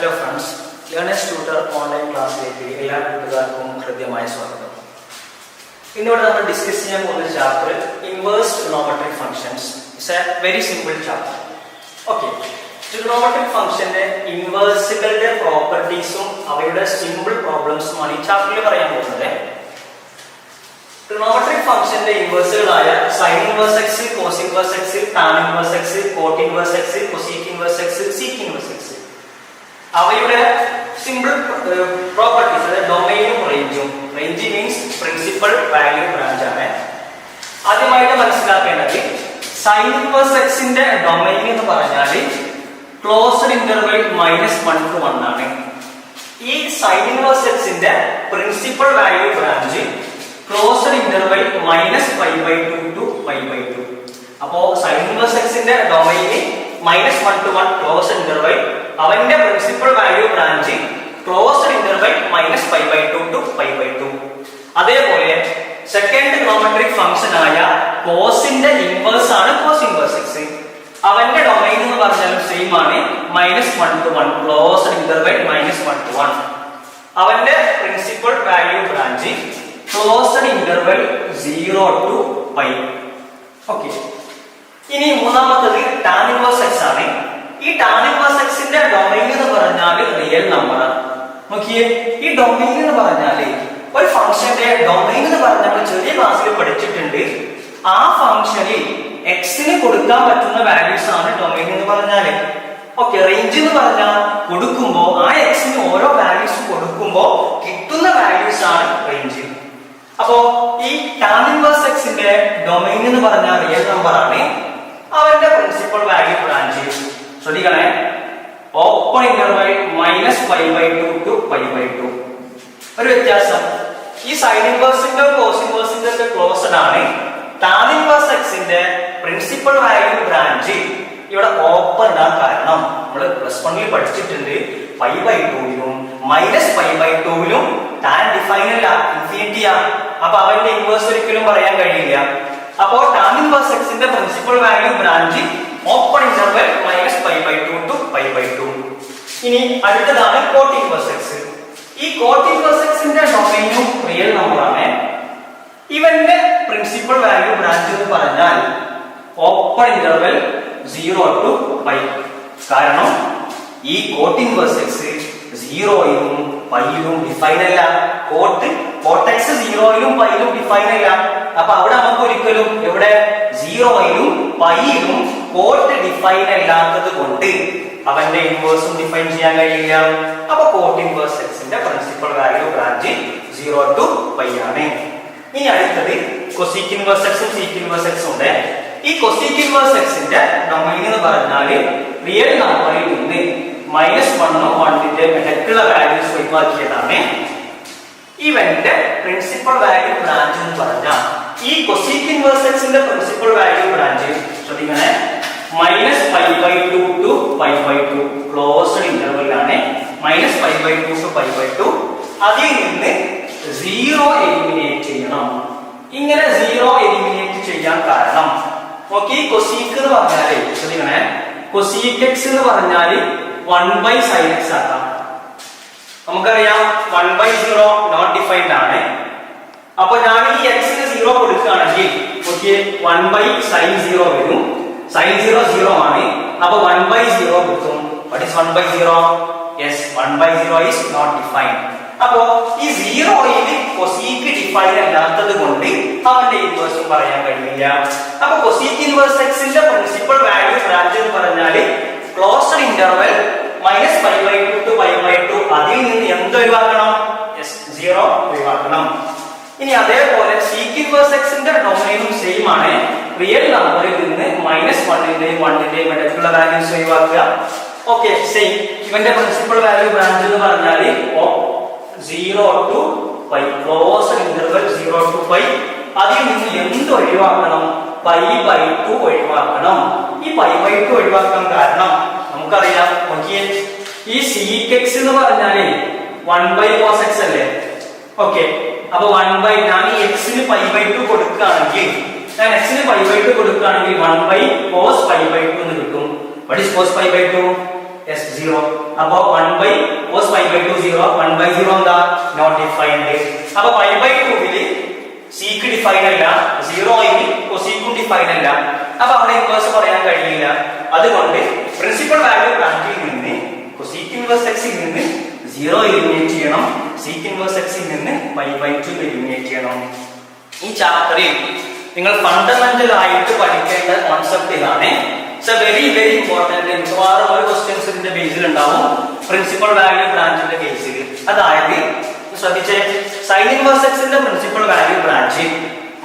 Hello friends, learners tutor online ക്ലാസ്സിലേക്ക് എല്ലാ കൂട്ടുകാർക്കും ഹൃദ്യമായ സ്വാഗതം. ഇന്നിവിടെ നമ്മൾ ഡിസ്കസ് ചെയ്യാൻ പോകുന്ന chapter inverse trigonometric functions. It's A very simple chapter. Okay, trigonometric ഫംഗ്ഷന്റെ ഇൻവേഴ്സുകളുടെ പ്രോപ്പർട്ടീസും അവയുടെ സിമ്പിൾ പ്രോബ്ലംസുമാണ് ഈ ചാപ്റ്ററിൽ പറയാൻ പോകുന്നത്. ട്രിഗണോമെട്രിക് ഫംഗ്ഷന്റെ ഇൻവേഴ്സുകളായ sine inverse X, cos inverse X, tan inverse X, cot inverse X, cosec inverse X, sec inverse X, അവയുടെ simple properties, അതായത് ഡൊമൈനും റേഞ്ചും. Range means principal value branch ആണ്. ആദ്യമായിട്ട് മനസ്സിലാക്കേണ്ടത് സൈൻ ഇൻവേഴ്സ് എക്സിന്റെ ഡൊമൈൻ എന്ന് പറഞ്ഞാൽ ക്ലോസ്ഡ് ഇന്റർവെൽ -1 to 1 ആണ്. ഈ സൈൻ ഇൻവേഴ്സ് എക്സിന്റെ principal value branch closed interval -π/2 to π/2. അപ്പോ സൈൻ ഇൻവേഴ്സ് എക്സിന്റെ ഡൊമൈൻ -1 to 1 ക്ലോസ്ഡ് ഇന്റർവെൽ, അവന്റെ principal value branch closed interval -π/2 to π/2. അതേപോലെ സെക്കൻഡ് ട്രിഗണോമെട്രിക് ഫംഗ്ഷൻ ആയ കോസിന്റെ ഇൻവേഴ്സ് ആണ് കോസ് ഇൻവേഴ്സ് എക്സ്. അവന്റെ ഡൊമൈൻ എന്ന് പറഞ്ഞാലും സെയിം ആണ്, -1 to 1 ക്ലോസ്ഡ് ഇന്റർവെൽ -1 to 1. അവന്റെ principal value branch closed interval 0 to π. Okay, ഇനി മൂന്നാമത്തേത് ടാൻ ഇൻവേഴ്സ് എക്സ് ആണ്. ഈ ടാൻ ഇൻവേഴ്സ് എക്സിന്റെ ഡൊമൈൻ എന്ന് പറഞ്ഞാൽ റിയൽ നമ്പർ ആണ്. നോക്കിയേ, ഈ ഡൊമൈൻ എന്ന് പറഞ്ഞാല് ഒരു ഫംഗ്ഷന്റെ ഡൊമൈൻ എന്ന് പറഞ്ഞാൽ നമ്മൾ ചെറിയ ക്ലാസ്സിൽ പഠിച്ചിട്ടുണ്ട്. ആ ഫംഗ്ഷനിൽ എക്സിന് കൊടുക്കാൻ പറ്റുന്ന വാല്യൂസ് ആണ് ഡൊമൈൻ എന്ന് പറഞ്ഞാല്. ഓക്കെ, റേഞ്ച് എന്ന് പറഞ്ഞാൽ കൊടുക്കുമ്പോ ആ എക്സിന് ഓരോ വാല്യൂസ് കൊടുക്കുമ്പോ കിട്ടുന്ന വാല്യൂസ് ആണ് റേഞ്ച്. അപ്പോ ഈ ടാൻ ഇൻവേഴ്സ് എക്സിന്റെ ഡൊമൈൻ എന്ന് പറഞ്ഞാൽ റിയൽ നമ്പർ ആണ്. അവന്റെ പ്രിൻസിപ്പൽ വാല്യൂ ബ്രാഞ്ച് ശ്രദ്ധിക്കണേ, ഓപ്പൺ ഇന്റർവെൽ -π/2 to π/2. ഒരു വ്യത്യാസം, ഈ സൈൻ ഇൻവേഴ്സിന്റെ കോസ് ഇൻവേഴ്സിന്റെ ഒക്കെ ക്ലോസ്ഡ് ആണ്. ടാൻ ഇൻവേഴ്സ് എക്സിന്റെ പ്രിൻസിപ്പൽ വാല്യൂ ബ്രാഞ്ച് ഇവിടെ ഓപ്പൺ ആണ്. കാരണം നമ്മൾ +1 പഠിച്ചിട്ടുണ്ട്, π/2ലും -π/2ലും ടാൻ ഡിഫൈൻ അല്ല, ഇൻഫിനിറ്റി ആണ്. അപ്പൊ അവന്റെ ഇൻവേഴ്സ് ഒരിക്കലും പറയാൻ കഴിയില്ല. അപ്പോ ടാൻ ഇൻവേഴ്സ് എക്സിന്റെ principal value branch open interval -π/2 to π/2. ഇനി അടുത്തതാണ് കോട്ട് ഇൻവേഴ്സ് എക്സ്. ഈ കോട്ട് ഇൻവേഴ്സ് എക്സിന്റെ ഡൊമൈനും റിയൽ നമ്പർ ആണ്. ഇവന്റെ പ്രിൻസിപ്പൽ വാല്യൂ ബ്രാഞ്ച് എന്ന് പറഞ്ഞാൽ ഓപ്പൺ ഇന്റർവെൽ 0 to π. കാരണം ഈ കോട്ട് ഇൻവേഴ്സ് എക്സ് 0ലും πയിലും ഡിഫൈൻ അല്ല. കോട്ട് എക്സ് 0ലും πയിലും ഡിഫൈൻ അല്ല. അപ്പൊ അവിടെ നമുക്ക് ഒരിക്കലും ഇവിടെ 0ലും πയിലും കോട്ട് ഡിഫൈൻ അല്ലാത്തത് കൊണ്ട് അവന്റെ ഇൻവേഴ്സും ഡിഫൈൻ ചെയ്യാൻ കഴിയില്ല. അപ്പൊ കോട്ട് ഇൻവേഴ്സ് എക്സിന്റെ പ്രിൻസിപ്പൽ വാല്യൂ ബ്രാഞ്ച് 0 to π ആണ്. ഇനി അടുത്തത് കൊസീക് ഇൻവേഴ്സ് എക്സും സീക് ഇൻവേഴ്സ് എക്സും ഉണ്ട്. ഈ കൊസീക് ഇൻവേഴ്സ് എക്സിന്റെ ഡൊമൈൻ എന്ന് പറഞ്ഞാല് റിയൽ നമ്പറിൽ നിന്ന് -1 ഉം 1ന്റെ ഇടയ്ക്കുള്ള വാല്യൂസ് ഒഴിവാക്കിയതാണ്. ഇവന്റെ പ്രിൻസിപ്പൽ വാല്യൂ ബ്രാഞ്ച് എന്ന് പറഞ്ഞാൽ ഈ കൊസീക് ഇൻവേഴ്സ് എക്സിന്റെ പ്രിൻസിപ്പൽ വാല്യൂ ബ്രാഞ്ച് ശ്രദ്ധിക്കണേ, -π/2 to π/2 ക്ലോസ്ഡ് ഇന്റർവെൽ ആണ്. -π/2 to π/2. അതിൽ നിന്ന് 0 എലിമിനേറ്റ് ചെയ്യണം. ഇങ്ങനെ 0 എലിമിനേറ്റ് ചെയ്യാൻ കാരണം നോക്കി, കൊസീക് എന്ന് പറഞ്ഞാല് ശ്രദ്ധിക്കണേ, കൊസീക് എക്സ് എന്ന് പറഞ്ഞാല് 1/sin x ആക്കാം. നമുക്കറിയാം 1/0 നോട്ട് ഡിഫൈൻഡ് ആണ്. അപ്പൊ ഞാൻ ഈ എക്സിന് 0 കൊടുക്കുകയാണെങ്കിൽ നോക്കിയേ, 1/sin 0 വരും. sin 0 0 ആണ്. അപ്പൊ 1/0 കിട്ടും. what is 1/0? yes, 1/0 is not defined. അപ്പോ ഈ 0യിൽ കൊസീക് ഡിഫൈൻ അല്ലാത്തത് കൊണ്ട് അവന്റെ ഇൻവേഴ്സും പറയാൻ കഴിയില്ല. അപ്പൊ കൊസീക് ഇൻവേഴ്സ് എക്സിന്റെ പ്രിൻസിപ്പൽ വാല്യൂ ബ്രാഞ്ച് എന്ന് പറഞ്ഞാല് ക്ലോസ്ഡ് ഇന്റർവെൽ -π/2 to π/2. അതിൽ നിന്ന് എന്ത് ഒഴിവാക്കണം? 0 ഒഴിവാക്കണം. ഇനി അതേപോലെ സീക് ഇൻവേഴ്സ് എക്സിന്റെ ഡൊമൈനും സെയിം ആണ്. റിയൽ നമ്പറിൽ നിന്ന് -1ന്റെയും 1ന്റെയും ഇടയ്ക്കുള്ള വാല്യൂസ് ഒഴിവാക്കുക. Okay, same. ഇവന്റെ പ്രിൻസിപ്പൽ വാല്യൂ ബ്രാഞ്ച് എന്ന് പറഞ്ഞാൽ 0 to π ക്ലോസ്ഡ് ഇന്റർവെൽ 0 to π. അതിൽ നിന്ന് എന്ത് ഒഴിവാക്കണം? π/2 ഒഴിവാക്കണം. ഈ π/2 ഒഴിവാക്കാൻ കാരണം നമുക്കറിയാം, നോക്കിയേ, ഈ സീക് എക്സ് എന്ന് പറഞ്ഞാല് 1/cos x അല്ലേ? ഓക്കെ, അപ്പൊ ഞാൻ ഈ എക്സിന് π/2 കൊടുക്കുകയാണെങ്കിൽ, ഞാൻ എക്സിന് π/2 കൊടുക്കുകയാണെങ്കിൽ 1/cos π/2 എന്ന് കിട്ടും. what is cos π/2? യെസ് 0. അപ്പൊ 1 by cos pi by 2 0, 1 by 0 എന്താ നോട്ട് ഡിഫൈൻഡ്. അപ്പൊ pi by 2 സീക്ക് ഡിഫൈൻ അല്ല, 0 കൊസീക്കും ഡിഫൈൻ അല്ല. അപ്പൊ അവിടെ ഇൻവേഴ്സ് പറയാൻ കഴിയില്ല. അതുകൊണ്ട് പ്രിൻസിപ്പൽ വാല്യൂ ബ്രാഞ്ചിൽ നിന്ന് കൊസീക്ക് ഇൻവേഴ്സ് എക്സിൽ നിന്ന് 0 എലിമിനേറ്റ് ചെയ്യണം, സീക്ക് ഇൻവേഴ്സ് എക്സിൽ നിന്ന് pi by 2 എലിമിനേറ്റ് ചെയ്യണം. ഈ ചാപ്റ്ററിൽ നിങ്ങൾ ഫണ്ടമെന്റൽ ആയിട്ട് പഠിക്കേണ്ട കോൺസെപ്റ്റ് ഇതാണ്. It's A very very important. മിക്കവാറും ഒരു ക്വസ്റ്റ്യൻസ് ഇതിന്റെ ബേസിൽ ഉണ്ടാവും, പ്രിൻസിപ്പൽ വാല്യൂ ബ്രാഞ്ചിന്റെ കേസിൽ. അതായത് ശ്രദ്ധിച്ചേ, സൈൻ ഇൻവേഴ്സ് എക്സിന്റെ principal value branch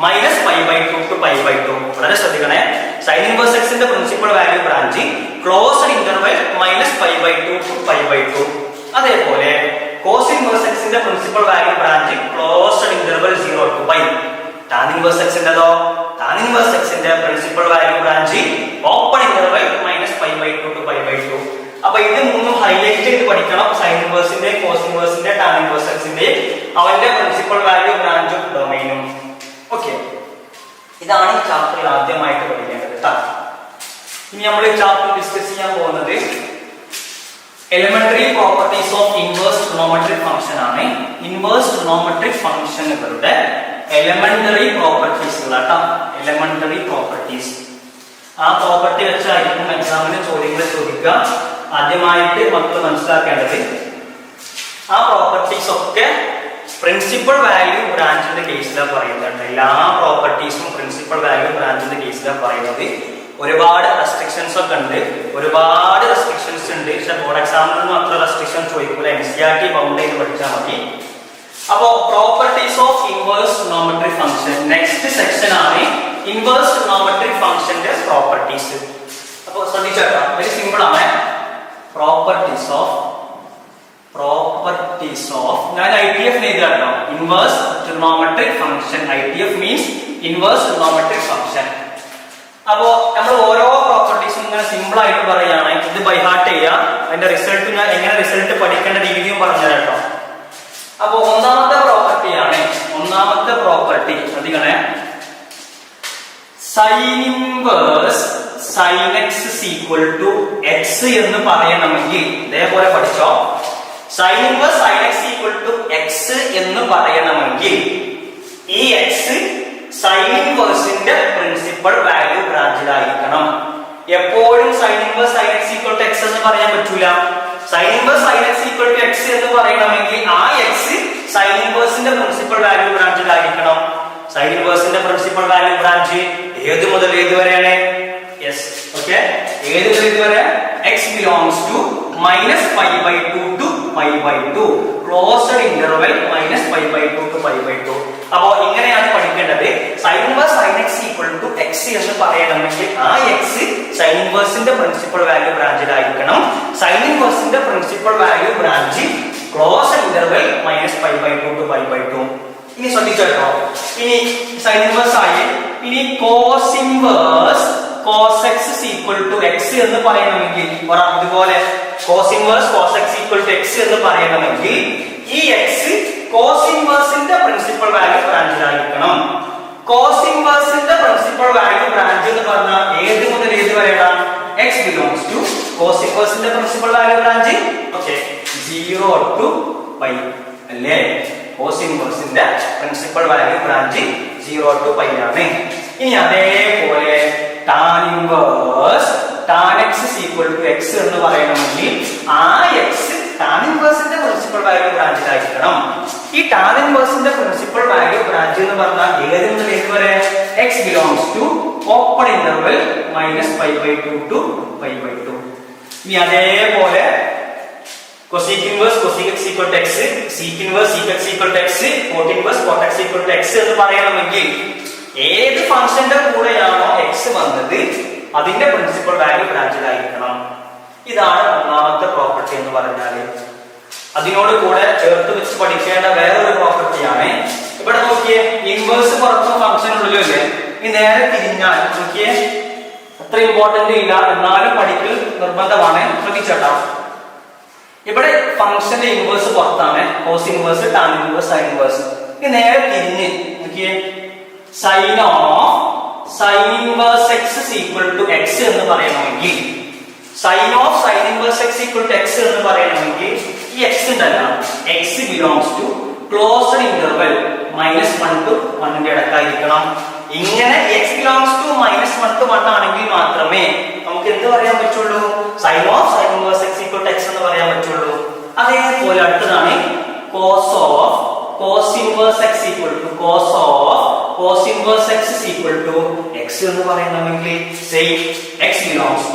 minus pi by 2 to pi by 2. വളരെ ശ്രദ്ധിക്കണേ, സൈൻ ഇൻവേഴ്സ് എക്സിന്റെ principal value branch closed interval minus pi by 2 to pi by 2. അതേപോലെ കോസ് ഇൻവേഴ്സ് എക്സിന്റെ principal value branch closed interval 0 to pi. Tan inverse എക്സിന്റെതോ, tan inverse എക്സിന്റെ principal value branch open interval minus pi by 2 to pi by 2. അപ്പൊ ഇത് മൂന്നും highlight ചെയ്ത് പഠിക്കണം. Sign ഇൻവേഴ്സിന്റെ, cos ഇൻവേഴ്സിന്റെ, tan inverse എക്സിന്റെ അവന്റെ പ്രിൻസിപ്പൽ വാല്യൂ ബ്രാഞ്ചും ഡൊമൈനും. ഓക്കെ, ഇതാണ് ഈ ചാപ്റ്ററിൽ ആദ്യമായിട്ട് പഠിക്കേണ്ടത് കേട്ടോ. ഇനി നമ്മൾ ഈ ചാപ്റ്റർ ഡിസ്കസ് ചെയ്യാൻ പോകുന്നത് elementary properties of inverse trigonometric function ആണ്. ഇൻവേഴ്സ് ട്രിഗണോമെട്രിക് ഫംഗ്ഷനുകളുടെ എലിമെന്ററി പ്രോപ്പർട്ടീസുകളാട്ടോ. എലിമെന്ററി പ്രോപ്പർട്ടീസ്, ആ പ്രോപ്പർട്ടി വെച്ചായിരിക്കും എക്സാമിന് ചോദ്യങ്ങൾ ചോദിക്കുക. ആദ്യമായിട്ട് മക്കൾ മനസ്സിലാക്കേണ്ടത്, ആ പ്രോപ്പർട്ടീസ് ഒക്കെ പ്രിൻസിപ്പൽ വാല്യൂ ബ്രാഞ്ചിന്റെ കേസിലാണ് പറയുന്നുണ്ട്. എല്ലാ പ്രോപ്പർട്ടീസും പ്രിൻസിപ്പൽ വാല്യൂ ബ്രാഞ്ചിന്റെ കേസിലാണ് പറയുന്നത്. ഒരുപാട് റെസ്ട്രിക്ഷൻസ് ഒക്കെ ഉണ്ട്, ഒരുപാട് റെസ്ട്രിക്ഷൻസ് ഉണ്ട്. പക്ഷെ ബോർഡ് എക്സാമിനൊന്നും അത്ര റെസ്ട്രിക്ഷൻ ചോദിക്കൂല, NCERT ബൗണ്ട് ചെയ്ത് പഠിച്ചാൽ മതി. അപ്പോ properties of inverse trigonometric function next section ആണ്. ഇൻവേഴ്സ് ട്രിഗണോമെട്രിക് ഫംഗ്ഷന്റെ പ്രോപ്പർട്ടീസ്. അപ്പോൾ ശ്രദ്ധിച്ചേക്കാം, വെരി സിമ്പിൾ ആണ്. പ്രോപ്പർട്ടീസ് ഓഫ് ഞാൻ ITF എഴുതാട്ടോ, inverse trigonometric function. ITF means inverse trigonometric function. അപ്പോ നമ്മൾ ഓരോ പ്രോപ്പർട്ടീസും ഇങ്ങനെ സിമ്പിൾ ആയിട്ട് പറയുകയാണ്. ഇത് ബൈ ഹാർട്ട് ചെയ്യാം. അതിന്റെ റിസൾട്ട് ഞാൻ എങ്ങനെ റിസൾട്ട് പഠിക്കേണ്ട രീതിയും പറഞ്ഞു തരാട്ടോ. അപ്പൊ ഒന്നാമത്തെ പ്രോപ്പർട്ടിയാണ്, ഒന്നാമത്തെ പ്രോപ്പർട്ടി ശ്രദ്ധിക്കണേ, sine inverse sine x equal to x എന്ന് പറയണമെങ്കിൽ ഇതേപോലെ പഠിച്ചോ. Sine inverse sine x equal to x എന്ന് പറയണമെങ്കിൽ ഈ എക്സ് സൈൻ ഇൻവേഴ്സിന്റെ പ്രിൻസിപ്പൽ വാല്യൂ ബ്രാഞ്ചിലായിരിക്കണം. എപ്പോഴും sine inverse sine x equal to x എന്ന് പറയാൻ പറ്റൂല. Sine inverse sine x equal to x എന്ന് പറയണമെങ്കിൽ ആ എക്സ് സൈൻ ഇൻവേഴ്സിന്റെ പ്രിൻസിപ്പൽ വാല്യൂ ബ്രാഞ്ചിലായിരിക്കണം. സൈൻ ഇൻവേഴ്സിന്റെ പ്രിൻസിപ്പൽ വാല്യൂ ബ്രാഞ്ച് ഏത് മുതൽ ഏത് വരെയാണ്? യെസ്, ഓക്കെ, ഏത് മുതൽ ഏത് വരെ? X belongs to minus pi by 2 to pi by 2, closed interval minus pi by 2 to pi by 2. അപ്പോ ഇങ്ങനെയാണ് പഠിക്കേണ്ടത്. Sine inverse sine x equal to x എന്ന് പറയണമെങ്കിൽ ആ എക്സ് സൈൻ ഇൻവേഴ്സിന്റെ പ്രിൻസിപ്പൽ വാല്യൂ ബ്രാഞ്ചിലായിരിക്കണം. സൈൻ ഇൻവേഴ്സിന്റെ principal value branch closed interval minus pi by 2 to pi by 2. ഇനി ശ്രദ്ധിച്ചോ, ഇനി സൈൻ ഇൻവേഴ്സ് ആയി, ഇനി cos inverse cos x is equal to x എന്ന് പറയണമെങ്കിൽ ഇതുപോലെ cos inverse cos x equal to x എന്ന് പറയണമെങ്കിൽ ഈ x cos inverseന്റെ പ്രിൻസിപ്പൽ വാല്യൂ ബ്രാഞ്ചിലായിരിക്കണം. cos inverseന്റെ പ്രിൻസിപ്പൽ വാല്യൂ ബ്രാഞ്ച് എന്ന് പറഞ്ഞാൽ ഏത് മുതൽ ഏത് വരെയാണ്? x belongs to cos inverseന്റെ principal value branch okay 0 to pi അല്ലേ? cos inverseന്റെ principal value branch 0 to pi ആണ്. ഇനി അതേപോലെ tan inverse tan x is equal to x എന്ന് പറയണമെങ്കിൽ ആ x tan inverseന്റെ പ്രിൻസിപ്പൽ വാല്യൂ ബ്രാഞ്ചിലായിരിക്കണം. ഈ tan inverseന്റെ പ്രിൻസിപ്പൽ വാല്യൂ ബ്രാഞ്ച് എന്ന് പറഞ്ഞാൽ ഏത് മുതൽ ഏത് വരെ? x belongs to open interval minus pi by 2 to pi by 2. ഇനി അതേപോലെ cosec inverse cosec x equal to x, sec inverse sec x equal to x, cot inverse cot x equal to x എന്ന് പറയണമെങ്കിൽ ഏത് ഫംഗ്ഷന്റെ കൂടെയാണോ x വന്നത് അതിന്റെ principal value ബ്രാഞ്ചിലായിരിക്കണം. ഇതാണ് ഒന്നാമത്തെ പ്രോപ്പർട്ടി എന്ന് പറഞ്ഞാൽ. അതിനോട് കൂടെ ചേർത്ത് വെച്ച് പഠിക്കേണ്ട വേറൊരു പ്രോപ്പർട്ടിയാണ്. ഇവിടെ നോക്കിയേ, ഇൻവേഴ്സ് പുറത്തും ഫംഗ്ഷൻ ഉള്ളിലും അല്ലേ? ഈ നേരെ തിരിഞ്ഞാൽ നോക്കിയേ, അത്ര ഇമ്പോർട്ടന്റ് ഇല്ല, എന്നാലും പഠിക്കൽ നിർബന്ധമാണ്. ശ്രദ്ധിച്ചേട്ടാ, ഇവിടെ ഫംഗ്ഷന്റെ ഇൻവേഴ്സ് പുറത്താണ്, cos inverse tan inverse sine inverse. ഈ നേരെ തിരിഞ്ഞ് നോക്കിയേ, sine of sine inverse x is equal to x എന്ന് പറയണമെങ്കിൽ sine of sine inverse x equal to x എന്ന് പറയണമെങ്കിൽ ഈ എക്സ് ഉണ്ടല്ല, x belongs to closed interval -1 to 1 ഇടക്കായിരിക്കണം. ഇങ്ങനെ എക്സ് ബിലോങ്സ് ടു -1 to 1 ആണെങ്കിൽ മാത്രമേ നമുക്ക് എന്ത് പറയാൻ പറ്റുള്ളൂ, sine of sine inverse x equal to x എന്ന് പറയാൻ പറ്റുള്ളൂ. അതേപോലെ അടുത്തതാണ് cos of cos inverse x equal to cos of cos inverse x is equal to x എന്ന് പറയണമെങ്കിൽ same x belongs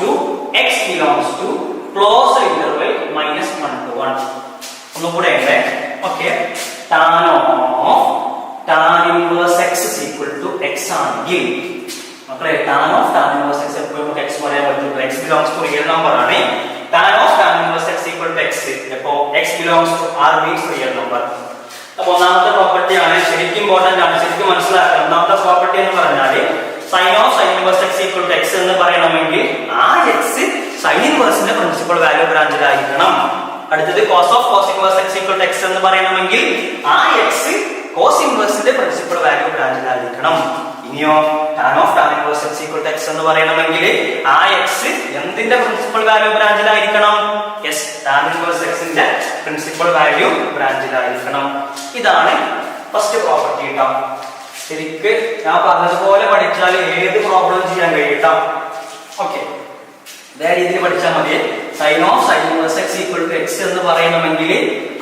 to closed interval -1 to 1. ഒന്നുകൂടെ ഉണ്ട്. Okay, tan of tan inverse x is equal to x ആണെങ്കിൽ മക്കളെ tan of tan inverse x എപ്പോഴും നമുക്ക് x പറയാൻ പറ്റും. X belongs to real number ആണ്. Tan of tan inverse x equal to x. അപ്പോൾ x belongs to R means real number. അപ്പോൾ ഒന്നാമത്തെ പ്രോപ്പർട്ടി ആണ്, ശരിക്കും ഇമ്പോർട്ടന്റ് ആണ്, ശരിക്കും മനസ്സിലാക്കണം. ഒന്നാമത്തെ പ്രോപ്പർട്ടി എന്ന് പറഞ്ഞാൽ sine of sine inverse x equal to x എന്ന് പറയണമെങ്കിൽ ആ എക്സ് സൈൻ ഇൻവേഴ്സിന്റെ പ്രിൻസിപ്പൽ വാല്യൂ ബ്രാഞ്ചിലായിരിക്കണം. അടുത്തത് cos of cos inverse x equal to x എന്ന് പറയണമെങ്കിൽ ആ എക്സ് കോസ് ഇൻവേഴ്സിന്റെ പ്രിൻസിപ്പൽ വാല്യൂ ബ്രാഞ്ചിലായിരിക്കണം. ഇനിയോ tan of tan inverse x equal to x എന്ന് പറയണമെങ്കിൽ ആ എക്സ് എന്തിന്റെ പ്രിൻസിപ്പൽ വാല്യൂ ബ്രാഞ്ചിലായിരിക്കണം? യെസ്, ടാൻ ഇൻവേഴ്സ് എക്സിന്റെ പ്രിൻസിപ്പൽ വാല്യൂ ബ്രാഞ്ചിലായിരിക്കണം. ഇതാണ് ഫസ്റ്റ് പ്രോപ്പർട്ടി കേട്ടോ. ശരിക്ക് ഞാൻ പറഞ്ഞതുപോലെ പഠിച്ചാൽ ഏത് പ്രോബ്ലം ചെയ്യാൻ കഴിയട്ടോ. ഓക്കെ, ഇതേ രീതിയിൽ പഠിച്ചാൽ മതി. Sine of sine inverse x equal to x എന്ന് പറയണമെങ്കിൽ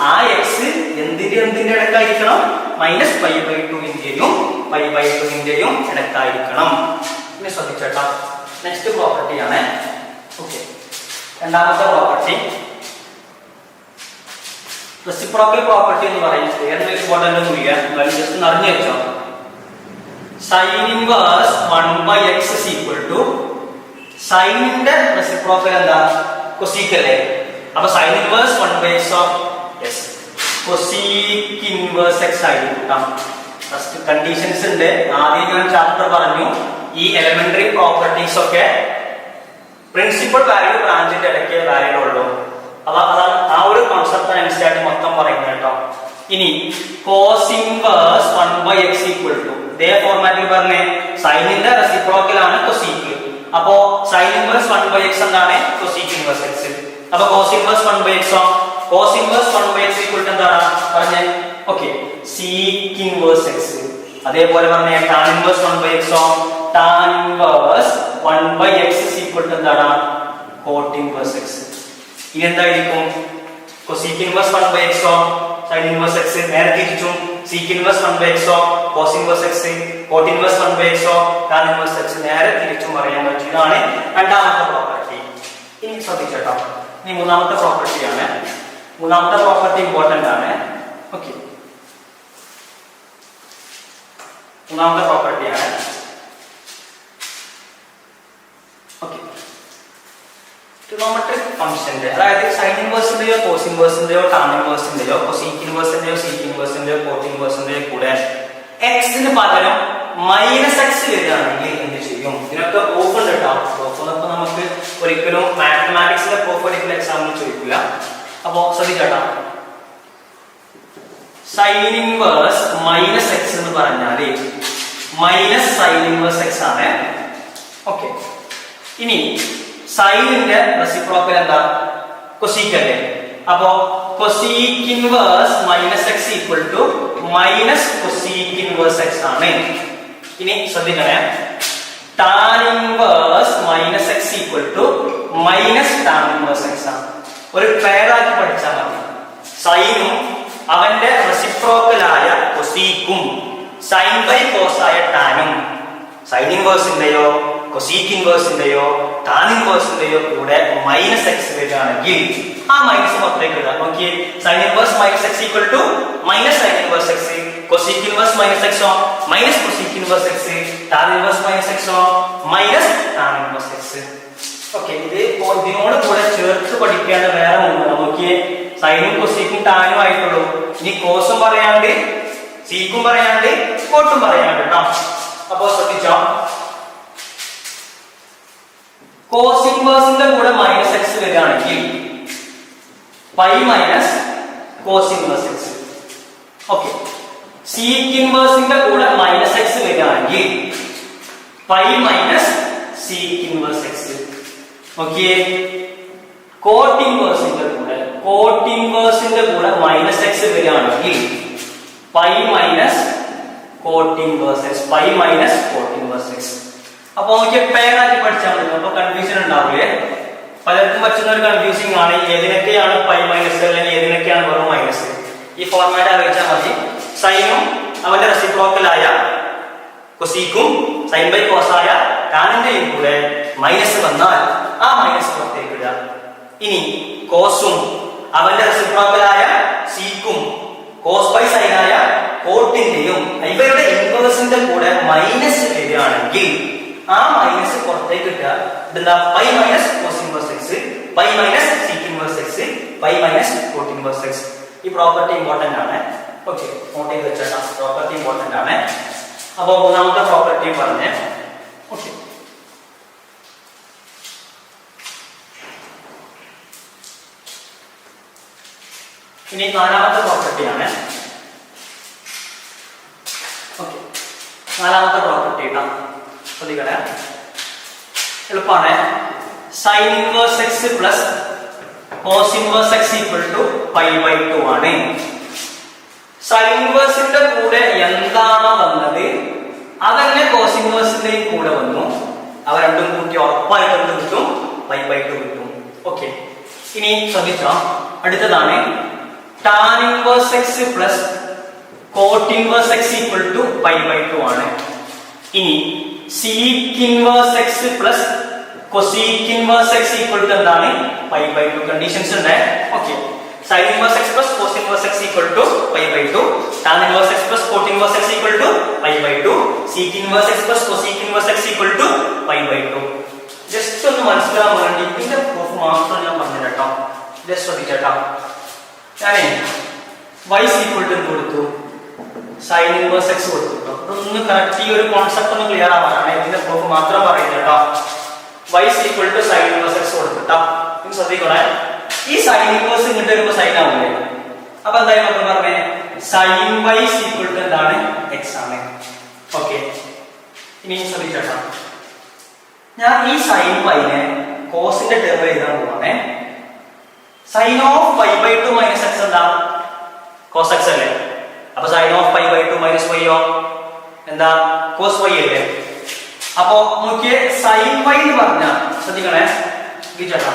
ആ എക്സ് എന്തിന്റെ ഇടക്കായിരിക്കണം? -π/2 π/2 ഇടക്കായിരിക്കണം. ഇനി ശ്രദ്ധിച്ചേട്ടാ, നെക്സ്റ്റ് പ്രോപ്പർട്ടി ആണ്. ഓക്കെ, രണ്ടാമത്തെ പ്രോപ്പർട്ടി റെസിപ്രോക്കൽ പ്രോപ്പർട്ടി എന്ന് പറയുന്നത് ഏതൊരു ഇമ്പോർട്ടന്റ് ഒന്നുമില്ല, ജസ്റ്റ് അറിഞ്ഞു വെച്ചോ. Sine inverse 1/x is equal to സൈനിന്റെ റെസിപ്രോക്കൽ എന്താ? കൊസീക് അല്ലേ? അപ്പൊ sine inverse 1/x of yes cosec inverse x ആയിരിക്കും. ഫസ്റ്റ് കണ്ടീഷൻസ് ഉണ്ട്. ആദ്യം ഞാൻ ചാപ്റ്റർ പറഞ്ഞു ഈ എലിമെന്ററി പ്രോപ്പർട്ടീസ് ഒക്കെ പ്രിൻസിപ്പൽ വാല്യൂ ബ്രാഞ്ചിന്റെ ഇടയ്ക്ക് വാല്യൂ ഉള്ളൂ. അതാണ് ആ ഒരു കോൺസെപ്റ്റ് അനുസരിച്ചായിട്ട് മൊത്തം പറയുന്നത് കേട്ടോ. ഇനി cos inverse 1/x equal to ഇതേ ഫോർമാറ്റിൽ പറഞ്ഞേ സൈനിന്റെ റെസിപ്രോക്കൽ ആണ് കൊസീക്. അപ്പോ സൈൻ ഇൻവേഴ്സ് 1/x എന്താണ്? Cosec inverse x. അപ്പൊ cos inverse 1/x cos inverse 1/x equal to എന്താണ് പറഞ്ഞേ? Okay, sec inverse x. അതേപോലെ പറഞ്ഞേ tan inverse 1/x tan inverse 1/x is equal to എന്താണ്? Cot inverse x. ഇനി എന്തായിരിക്കും? Cosec inverse 1/x sine inverse x നേരെ തിരിച്ചും sec inverse 1/x cos inverse x cot inverse 1/x tan inverse x നേരെ തിരിച്ചും പറയാൻ പറ്റും. ഇതാണ് രണ്ടാമത്തെ പ്രോപ്പർട്ടി. ഇനി ശ്രദ്ധിച്ചേട്ടോ, ഇനി മൂന്നാമത്തെ പ്രോപ്പർട്ടിയാണ്. മൂന്നാമത്തെ പ്രോപ്പർട്ടി ഇമ്പോർട്ടന്റ് ആണ്. ഓക്കെ, മൂന്നാമത്തെ പ്രോപ്പർട്ടിയാണ്. ഓക്കെ, ട്രിഗണോമെട്രിക് ഫംഗ്ഷന്റെ അതായത് സൈൻ ഇൻവേഴ്സിന്റെയോ കോസ് ഇൻവേഴ്സിന്റെയോ ടാൻ ഇൻവേഴ്സിന്റെയോ കൊസീക് ഇൻവേഴ്സിന്റെയോ സീക് ഇൻവേഴ്സിന്റെയോ കോട്ട് ഇൻവേഴ്സിന്റെയോ കൂടെ എക്സിന് പകരം -x വരികയാണെങ്കിൽ എന്ത് ചെയ്യും? ഇതിനൊക്കെ പ്രൂഫ് ഉണ്ട് കേട്ടോ. പ്രൂഫ് എന്നൊക്കെ നമുക്ക് ഒരിക്കലും മാത്തമാറ്റിക്സിന്റെ പ്രൂഫ് ഒരിക്കലും എക്സാമിന് ചോദിക്കില്ല. അപ്പോ ശ്രദ്ധിച്ചേട്ടാ, സൈൻ ഇൻവേഴ്സ് -x എന്ന് പറഞ്ഞാല് മൈനസ് സൈൻ ഇൻവേഴ്സ് x ആണ്. ഓക്കെ, ഇനി സൈനിന്റെ റെസിപ്രോക്കൽ എന്താ? കൊസീക് അല്ലേ? അപ്പോ cosec inverse -x equal to minus cosec inverse x ആണ്. ഇനി ശ്രദ്ധിക്കണേ, tan inverse -x equal to minus tan inverse x ആണ്. ഒരു പെയറാക്കി പഠിച്ചാൽ മതി. സൈനും അവന്റെ റെസിപ്രോക്കലായ കൊസീക്കും സൈൻ ബൈ കോസ് ആയ ടാനും സൈൻ ഇൻവേഴ്സിന്റെയോ കൊസീക് ഇൻവേഴ്സിന്റെയോ ടാൻ ഇൻവേഴ്സിന്റെയോ കൂടെ -x വരികയാണെങ്കിൽ ആ മൈനസ് മൊത്തത്തേക്ക് ഇടുക. നോക്കിയേ, sine inverse -x equal to minus sine inverse x, cosec inverse -x minus cosec inverse x, tan inverse -x minus tan inverse x. Okay, ഇതിനോട് കൂടെ ചേർത്ത് പഠിക്കേണ്ട വേറെ ഒന്ന് നോക്കിയേ, സൈനും കൊസീക്കും ടാനും ആയിട്ടുള്ളൂ. ഇനി കോസും പറയാണ്ട് സീക്കും പറയാണ്ട് കോട്ടും പറയാണ്ട് കേട്ടോ. അപ്പോ ശ്രദ്ധിച്ചോ, കോസ് ഇൻവേഴ്സിന്റെ കൂടെ -x വരികയാണെങ്കിൽ pi minus cos inverse x. Okay, sec ഇൻവേഴ്സിന്റെ കൂടെ -x വരികയാണെങ്കിൽ pi minus sec inverse x. Okay, cot ഇൻവേഴ്സിന്റെ കൂടെ മൈനസ് എക്സ് വരികയാണെങ്കിൽ pi minus cot inverse x, pi minus cot inverse x. അപ്പൊ നമുക്ക് പേരാക്കി പഠിച്ചാൽ മതി, അപ്പൊ കൺഫ്യൂഷൻ ഉണ്ടാവില്ലേ? പലർക്കും പറ്റുന്ന ഒരു കൺഫ്യൂസിംഗ് ആണ് ഏതിനൊക്കെയാണ് പൈ മൈനസ് അല്ലെങ്കിൽ ഏതിനൊക്കെയാണ് വെറും മൈനസ്. ഈ ഫോർമാറ്റ് അറിയിച്ചാൽ മതി. സൈനും അവന്റെ റെസിപ്രോക്കലായ കൊസീക്കും സൈൻ ബൈ കോസായ ടാനിന്റെയും കൂടെ മൈനസ് വന്നാൽ ആ മൈനസ് പുറത്തേക്ക് ഇടുക. ഇനി കോസും അവന്റെ റെസിപ്രോക്കലായ സീക്കും കോസ് ബൈ സൈനായ കോട്ടിന്റെയും ഇവരുടെ ഇൻവേഴ്സിന്റെ കൂടെ മൈനസ് വരികയാണെങ്കിൽ ആ മൈനസ് പുറത്തേക്ക് ഇട്ടുക. ഇതെന്താ? Pi minus cos inverse x, pi minus sec inverse x, pi minus cot inverse x. ഈ പ്രോപ്പർട്ടി ഇമ്പോർട്ടന്റ് ആണ്. ഓക്കെ, നോട്ട് ചെയ്ത് വെച്ചേക്കാം. പ്രോപ്പർട്ടി ഇമ്പോർട്ടന്റ് ആണ്. അപ്പൊ മൂന്നാമത്തെ പ്രോപ്പർട്ടി പറഞ്ഞേ. ഓക്കെ, ഇനി നാലാമത്തെ പ്രോപ്പർട്ടിയാണ്. ഓക്കെ, നാലാമത്തെ പ്രോപ്പർട്ടി ഇടാം. ശ്രദ്ധിക്കണേ, എളുപ്പമാണ്. Sine inverse x plus cos inverse x equal to pi by 2 ആണ്. സൈൻ ഇൻവേഴ്സിന്റെ കൂടെ എന്താണോ വന്നത് അതന്നെ കോസ് ഇൻവേഴ്സിന്റെയും കൂടെ വന്നു. അവ രണ്ടും കൂട്ടി ഉറപ്പായിട്ടും കിട്ടും, പൈ ബൈ 2 കിട്ടും. ഓക്കെ, ഇനി ശ്രദ്ധിച്ചോ, അടുത്തതാണ് tan inverse x plus cot inverse x equal to pi by 2 ആണ്. ഇനി sec inverse x plus cosec inverse x equal to എന്താണ്? Pi by 2. കണ്ടീഷൻസ് ഉണ്ട്. Okay, sin inverse x plus cos inverse x equal to pi by 2, tan inverse x plus cot inverse x equal to pi by 2, sec inverse x plus cosec inverse x equal to pi by 2. Just ഒന്ന് മനസ്സിലാക്കാൻ വേണ്ടി ഇതിന്റെ proof മാത്രം ഞാൻ പറഞ്ഞു കേട്ടോ. Just ശ്രദ്ധിച്ചേട്ടോ. ഞാനേ y equal to കൊടുത്തു, sin inverse x കൊടുത്തു. അതൊന്ന് കറക്റ്റ് ഈ ഒരു കോൺസെപ്റ്റ് ഒന്ന് ക്ലിയർ ആവാനാണ് ഇതിന്റെ പ്രൂഫ് മാത്രം പറയുന്നത് കേട്ടോ. y equal to sin inverse x കൊടുത്തിട്ടാ. നിങ്ങൾ ശ്രദ്ധിക്കണേ, ഈ സൈൻ ഇൻവേഴ്സ് ഇങ്ങോട്ട് വരുമ്പോ സൈൻ ആവില്ലേ? അപ്പൊ എന്തായാലും നമ്മൾ പറഞ്ഞേ സൈൻ വൈ ഈക്വൽ ടു എന്താണ്? എക്സ് ആണ്. ഓക്കെ, ഇനി ശ്രദ്ധിച്ചേട്ടാ, ഞാൻ ഈ സൈൻ വൈനെ കോസിന്റെ ടേം എഴുതാൻ പോവാണേ. Sine of pi by 2 minus x എന്താ? കോസ് എക്സ് അല്ലേ? അപ്പൊ sine of pi by 2 minus വൈയോ എന്താ? കോസ് വൈ അല്ലേ? അപ്പൊ നോക്കിയേ, സൈൻ വൈ എന്ന് പറഞ്ഞ ശ്രദ്ധിക്കണേ ചേട്ടാ,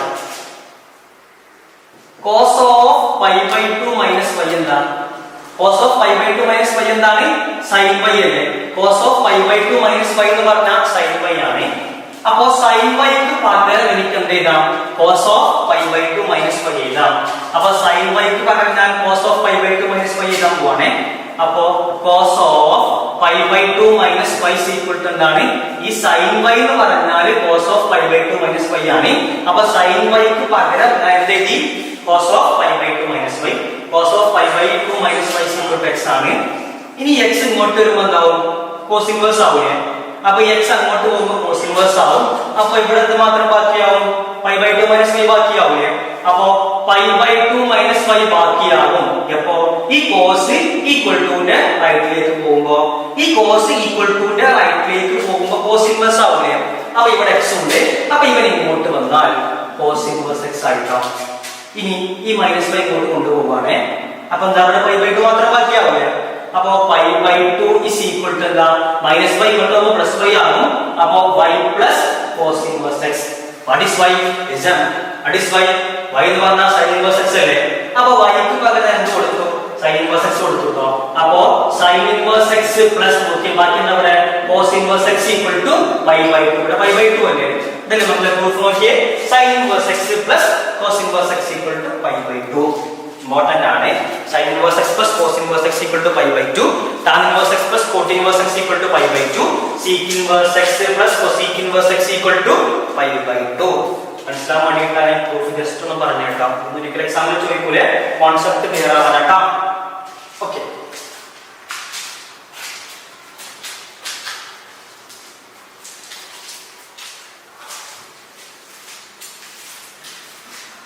cos of pi by 2 minus y എന്താണ്? cos of pi by 2 minus y എന്താണ്? sin y അല്ലേ? cos of pi by 2 minus y എന്ന് പറഞ്ഞാൽ sin y ആണ്. അപ്പോൾ sin y ക്ക് പകരം എനിക്ക് എന്ത് എഴുതാം? cos of pi by 2 minus y എഴുതാം. അപ്പോൾ sin y ക്ക് പകരം ഞാൻ cos of pi by 2 minus y എഴുതാൻ പോവാണ്. അപ്പോൾ cos of pi by 2 minus y equal to എന്താണ്? ഈ sin y എന്ന് പറഞ്ഞാൽ cos of pi by 2 minus y ആണ്. അപ്പോൾ sin y ക്ക് പകരം ഞാൻ എന്ത് എഴുതി? cos of pi by 2 minus y. cos of pi by 2 minus y equal to x ആണ്. ഇനി x ഇങ്ങോട്ട് വരുമ്പോൾ എന്താവും? cos inverse ആവില്ലേ? അപ്പൊ x അങ്ങോട്ട് പോകുമ്പോൾ cos inverse ആവും. അപ്പൊ ഇവിടെ എന്ത് മാത്രം ബാക്കിയാവും? pi by 2 minus y ബാക്കിയാവില്ലേ? അപ്പൊ pi by 2 minus y ബാക്കിയാവും. അപ്പോ ഈ cos equal to ന്റെ റൈറ്റിലേക്ക് പോകുമ്പോൾ ഈ cos equal to ന്റെ റൈറ്റിലേക്ക് പോകുമ്പോൾ cos inverse ആവില്ലേ? അപ്പൊ ഇവിടെ x ഉണ്ട്. അപ്പൊ ഇവൻ ഇങ്ങോട്ട് വന്നാൽ cos inverse x ആയിട്ടാവും. ഇനി ഈ മൈനസ് y ഇങ്ങോട്ട് കൊണ്ടുപോവാണേ. അപ്പൊ എന്താ? അവിടെ pi by 2 മാത്രം ബാക്കിയാവില്ലേ? അപ്പോ pi by 2 is equal to എന്താ? മൈനസ് y കൊണ്ടുപോകുമ്പോൾ പ്ലസ് y ആകും. അപ്പോ y plus cos inverse x. What is y? What is y? y എന്ന് പറഞ്ഞാൽ sin inverse x അല്ലേ? അപ്പോ y ക്ക് പകരം എന്ത് കൊടുത്തു? sin inverse x കൊടുത്തു ട്ടോ. അപ്പോ sin inverse x plus നോക്കി ബാക്കി എന്താ ഇവിടെ? cos inverse x equal to pi by 2. ഇവിടെ pi by 2 അല്ലേ? ഇതല്ലേ നമ്മളെ പ്രൂഫ് നോക്കിയേ. sin inverse x plus cos inverse x equal to pi by 2. Important ആണ്. sin inverse x plus cos inverse x equal to pi by 2, tan inverse x plus cot inverse x equal to pi by 2, sec inverse x plus cosec inverse x equal to pi by 2. മനസ്സിലാവാൻ വേണ്ടിയിട്ടാണ് proof just ഒന്ന് പറഞ്ഞു കേട്ടോ. ഒരിക്കലും എക്സാമിൽ ചോദിക്കൂലേ, concept clear ആവാൻ കേട്ടോ. Okay,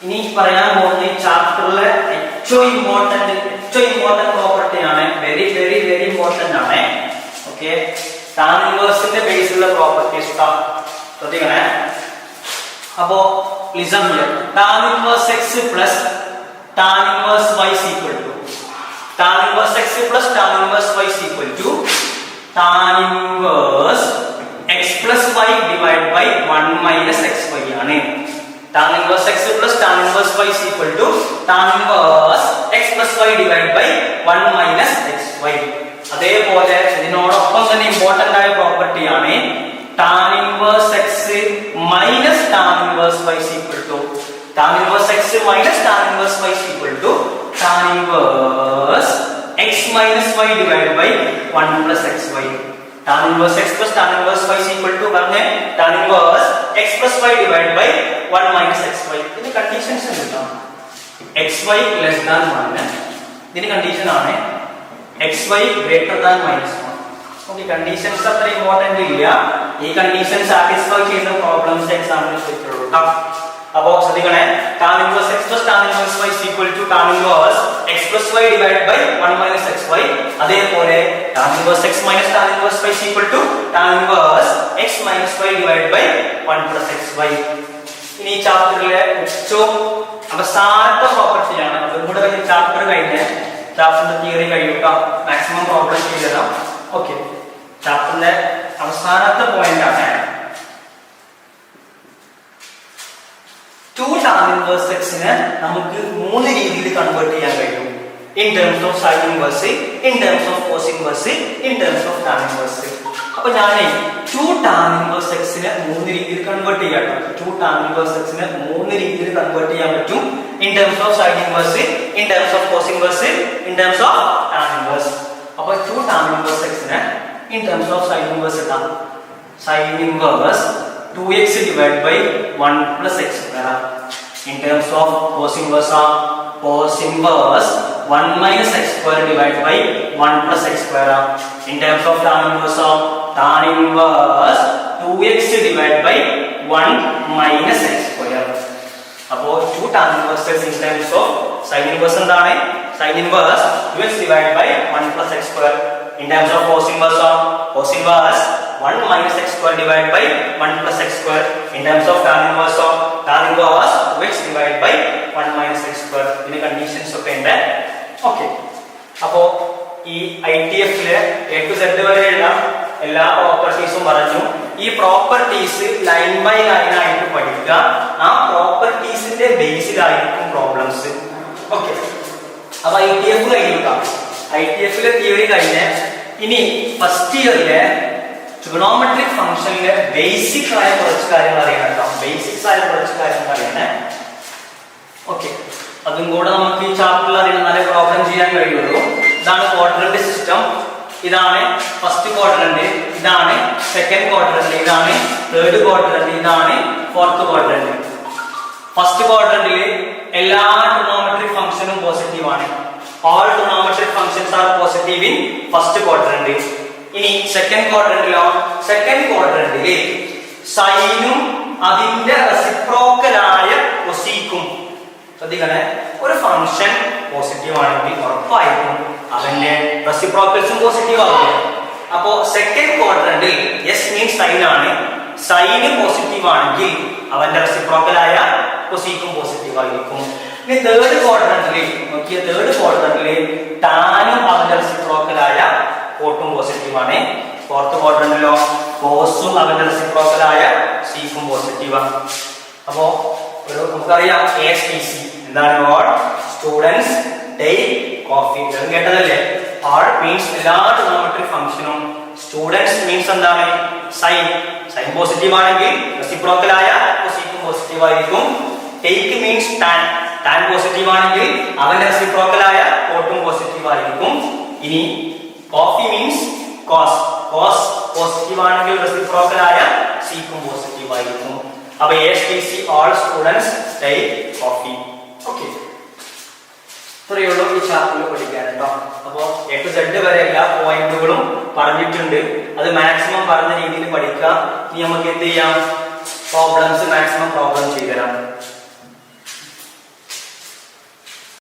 ഇനി പറയാൻ പോകുന്ന ഈ ചാപ്റ്ററിലെ ഏറ്റവും ഇമ്പോർട്ടന്റ് പ്രോപ്പർട്ടി ആണ്. വെരി വെരി വെരി ഇമ്പോർട്ടന്റ് ആണ്. ഓക്കെ, ടാൻ ഇൻവേഴ്സിന്റെ ബേസിലുള്ള പ്രോപ്പർട്ടീസ് ശ്രദ്ധിക്കണേ. അപ്പോൾ listen here. tan inverse x plus tan inverse y is equal to tan inverse x plus tan inverse y is equal to tan inverse x plus y divided by 1 minus xy ആണ്. tan inverse x plus tan inverse y is equal to tan inverse x plus y divided by 1 minus xy. അതേപോലെ ഇതിനോടൊപ്പം തന്നെ important ആയ property ആണ് tan inverse x minus tan inverse y is equal to tan inverse x minus tan inverse y is equal to tan inverse x minus y divided by 1 plus xy. tan inverse x plus tan inverse y is equal to പറഞ്ഞേ tan inverse x plus y divided by 1 minus xy. ഇതിന്റെ conditions എന്താ? xy less than 1. ഇതിന്റെ condition ആണ് xy greater than minus 1. Okay, conditions അത്ര important ഇല്ല. ഈ condition satisfy ചെയ്യുന്ന problems എക്സാമിന് ചോദിക്കുള്ളൂ ട്ടോ. അപ്പോൾ ശ്രദ്ധിക്കണേ, tan inverse x plus tan inverse y is equal to tan inverse x plus y divided by 1 minus xy. അതേപോലെ tan inverse x minus tan inverse y is equal to tan inverse x minus y divided by 1 plus xy. ഇനി ഈ ചാപ്റ്ററിലെ ഏറ്റവും അവസാനത്തെ പ്രോപ്പർട്ടിയാണ്. അതും കൂടെ കഴിഞ്ഞ chapter കഴിഞ്ഞ് ചാപ്റ്ററിന്റെ തിയറി കഴിയുക, മാക്സിമം പ്രോബ്ലം ചെയ്തതാ. ഓക്കെ, ചാപ്റ്ററിന്റെ അവസാനത്തെ പോയിന്റ് ആണ് 2 tan inverse x നെ നമുക്ക് മൂന്ന് രീതിയിൽ കൺവേർട്ട് ചെയ്യാൻ കഴിയും. in terms of sin inverse, in terms of cos inverse, in terms of tan inverse. അപ്പോൾ ഞാൻ 2 tan inverse x നെ മൂന്ന് രീതിയിൽ കൺവേർട്ട് ചെയ്യാം. 2 tan inverse x നെ മൂന്ന് രീതിയിൽ കൺവേർട്ട് ചെയ്യാൻ പറ്റും. in terms of sin inverse, in terms of cos inverse, in terms of tan inverse. അപ്പോൾ 2 tan inverse x നെ in terms of sin inverse ഇടാം. sin inverse 2x divided by 1 plus x square. in terms of cos inverse cos inverse 1 minus x square divided by 1 plus x square. in terms of tan inverse tan inverse 2x divided by 1 minus x square. അപ്പോൾ 2 tan inverse x in terms of sin inverse എന്താണ്? sin inverse 2x divided by 1 plus x square. in terms of cos inverse 1 minus x square divided by 1 plus x square. in terms of tan inverse 2x divided by 1 minus x square. ഇതിന്റെ conditions ഒക്കെ ഉണ്ട്. Okay, അപ്പോൾ ഈ ITF ലെ A to Z വരെയുള്ള എല്ലാ പ്രോപ്പർട്ടീസും പറഞ്ഞു. ഈ പ്രോപ്പർട്ടീസ് ലൈൻ ബൈ ലൈൻ ആയിട്ട് പഠിക്കുക. ആ പ്രോപ്പർട്ടീസിന്റെ ബേസിലായിരിക്കും പ്രോബ്ലംസ്. ഓക്കെ, അപ്പൊ ITF കഴിഞ്ഞു. ITF ലെ തിയറി കഴിഞ്ഞ് ഇനി ഫസ്റ്റ് ഇയറിലെ ട്രിഗണോമെട്രിക് ഫംഗ്ഷനിലെ ബേസിക് ആയ കുറച്ച് കാര്യങ്ങൾ അറിയണം കേട്ടോ. ബേസിക്സ് ആയ കുറച്ച് കാര്യങ്ങൾ അറിയണേ. ഓക്കെ, അതും കൂടെ നമുക്ക് ഈ ചാപ്റ്ററിൽ അറിയണം, നല്ല പ്രോബ്ലം ചെയ്യാൻ കഴിയുള്ളൂ. ഇതാണ് ക്വാഡ്രന്റ് സിസ്റ്റം. ഇതാണ് ഫസ്റ്റ് ക്വാഡ്രന്റ്, ഇതാണ് സെക്കൻഡ് ക്വാഡ്രന്റ്, ഇതാണ് തേർഡ് ക്വാഡ്രന്റ്, ഇതാണ് ഫോർത്ത് ക്വാഡ്രന്റ്. ഫസ്റ്റ് ക്വാഡ്രന്റിൽ എല്ലാ ട്രിഗണോമെട്രിക് ഫംഗ്ഷനും പോസിറ്റീവ് ആണ്. all trigonometric functions are positive in first quadrant. ഇനി സെക്കൻഡ് ക്വാഡ്രന്റിലോ? സെക്കൻഡ് ക്വാഡ്രന്റിൽ സൈനും അതിന്റെ റെസിപ്രോക്കലായ കൊസീക്കും. ശ്രദ്ധിക്കണേ, ഒരു ഫംഗ്ഷൻ പോസിറ്റീവ് ആണെങ്കിൽ ഉറപ്പായിട്ടും അതിന്റെ റെസിപ്രോക്കൽസും പോസിറ്റീവ് ആവില്ല. അപ്പോ സെക്കൻഡ് ക്വാഡ്രന്റിൽ എസ് മീൻസ് സൈൻ ആണ്. സൈന് പോസിറ്റീവ് ആണെങ്കിൽ അവന്റെ റെസിപ്രോക്കലായ കൊസീക്കും പോസിറ്റീവ് ആയിരിക്കും. ഇനി തേർഡ് ക്വാഡ്രന്റിൽ നോക്കിയ, തേർഡ് ക്വാഡ്രന്റിൽ ടാനും അവന്റെ റെസിപ്രോക്കലായ കോട്ടും പോസിറ്റീവ് ആണ്. ഫോർത്ത് ക്വാഡ്രന്റിലോ കോസും അവന്റെ റെസിപ്രോക്കലായ സീക്കും പോസിറ്റീവ് ആണ്. അപ്പോ ഒരു നമുക്കറിയാം ASTC എന്താണ്? All students take coffee. കേട്ടതല്ലേ? ഓൾ മീൻസ് എല്ലാ ട്രിഗണോമെട്രിക് ഫംഗ്ഷനും. സ്റ്റുഡൻസ് മീൻസ് എന്താണ്? സൈൻ. സൈൻ പോസിറ്റീവ് ആണെങ്കിൽ റെസിപ്രോക്കലായ സീക്കും പോസിറ്റീവ് ആയിരിക്കും. Take means tan. Tan positive ആണെങ്കിൽ അവന്റെ റെസിപ്രോക്കലായ കോട്ടും പോസിറ്റീവ് ആയിരിക്കും. ഇനി coffee means cos. Cos positive ആണെങ്കിൽ റെസിപ്രോക്കലായ സീക്കും പോസിറ്റീവ് ആയിരിക്കും. അപ്പൊ ASTC all students take coffee. Okay, ഇത്രയുള്ളൂ ഈ ചാപ്റ്ററിൽ പഠിക്കാൻ കേട്ടോ. അപ്പോൾ A to Z വരെ എല്ലാ പോയിന്റുകളും പറഞ്ഞിട്ടുണ്ട്. അത് മാക്സിമം പറഞ്ഞ രീതിയിൽ പഠിക്കാം. ഇനി നമുക്ക് എന്ത് ചെയ്യാം? പ്രോബ്ലംസ് മാക്സിമം പ്രോബ്ലം ചെയ്തു തരാം.